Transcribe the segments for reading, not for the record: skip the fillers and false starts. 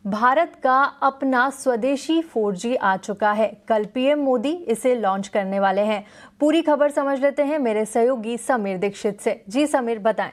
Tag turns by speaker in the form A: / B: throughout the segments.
A: भारत का अपना स्वदेशी 4G आ चुका है। कल पीएम मोदी इसे लॉन्च करने वाले हैं। पूरी खबर समझ लेते हैं मेरे सहयोगी समीर दीक्षित से। जी समीर, बताएं।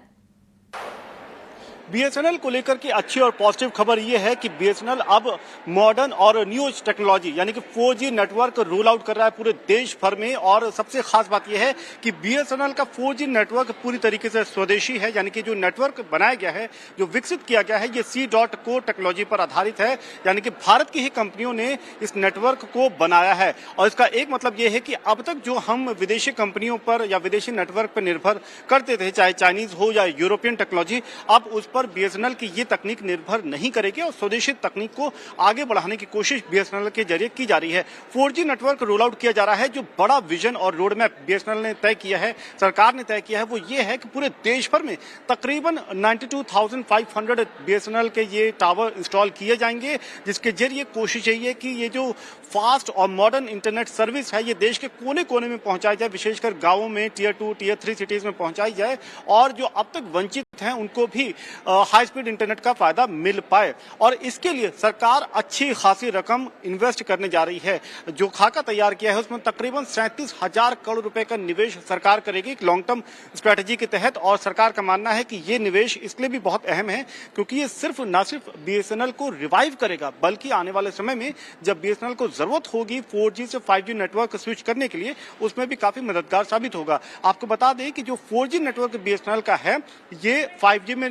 B: बीएसएनएल को लेकर के अच्छी और पॉजिटिव खबर यह है कि बीएसएनएल अब मॉडर्न और न्यू टेक्नोलॉजी यानी कि 4G नेटवर्क रोल आउट कर रहा है पूरे देश भर में। और सबसे खास बात यह है कि बीएसएनएल का 4G नेटवर्क पूरी तरीके से स्वदेशी है, यानी कि जो नेटवर्क बनाया गया है, जो विकसित किया गया है, ये C.co टेक्नोलॉजी पर आधारित है। यानी कि भारत की ही कंपनियों ने इस नेटवर्क को बनाया है। और इसका एक मतलब यह है कि अब तक जो हम विदेशी कंपनियों पर या विदेशी नेटवर्क पर निर्भर करते थे, चाहे चाइनीज हो या यूरोपियन टेक्नोलॉजी, अब उस पर बीएसएनएल की ये तकनीक निर्भर नहीं करेगी और स्वदेशी तकनीक को आगे बढ़ाने की कोशिश बीएसएनएल के जरिए की जा रही है। 4G नेटवर्क रोल आउट किया जा रहा है। जो बड़ा विजन और रोड मैप बीएसएनएल ने तय किया है, सरकार ने तय किया है, वो ये है कि पूरे देश भर में तकरीबन 92,500 बीएसएनएल के ये टावर इंस्टॉल किए जाएंगे, जिसके जरिए कोशिश यही है कि ये जो फास्ट और मॉडर्न इंटरनेट सर्विस है, ये देश के कोने कोने में पहुंचाई जाए, विशेषकर गांवों में, टियर 2, टियर 3 सिटीज में पहुंचाई जाए और जो अब तक वंचित हैं उनको भी हाई स्पीड इंटरनेट का फायदा मिल पाए। और इसके लिए सरकार अच्छी खासी रकम इन्वेस्ट करने जा रही है। जो खाका तैयार किया है उसमें तकरीबन 37,000 करोड़ रुपए का निवेश सरकार करेगी लॉन्ग टर्म स्ट्रेटेजी के तहत। और सरकार का मानना है कि ये निवेश इसलिए भी बहुत अहम है क्योंकि ये न सिर्फ बीएसएनएल को रिवाइव करेगा, बल्कि आने वाले समय में जब बीएसएनएल को जरूरत होगी 4G से 5G नेटवर्क स्विच करने के लिए, उसमें भी काफी मददगार साबित होगा। आपको बता दें कि जो 4G नेटवर्क बीएसएनएल का है, ये 5G में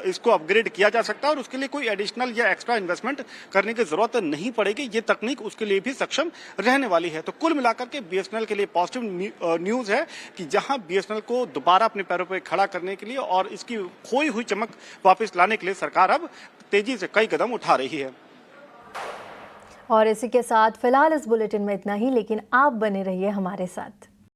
B: इसको अपग्रेड किया जा सकता है और उसके लिए कोई एडिशनल या एक्स्ट्रा इन्वेस्टमेंट करने की जरूरत नहीं पड़ेगी। ये तकनीक उसके लिए भी सक्षम रहने वाली है। तो कुल मिलाकर के बीएसएनएल के लिए पॉजिटिव न्यूज है कि जहां बीएसएनएल को दोबारा अपने पैरों पर खड़ा करने के लिए और इसकी खोई हुई चमक वापस लाने के लिए सरकार अब तेजी से कई कदम उठा रही है।
A: और इसी के साथ फिलहाल इस बुलेटिन में इतना ही, लेकिन आप बने रहिए हमारे साथ।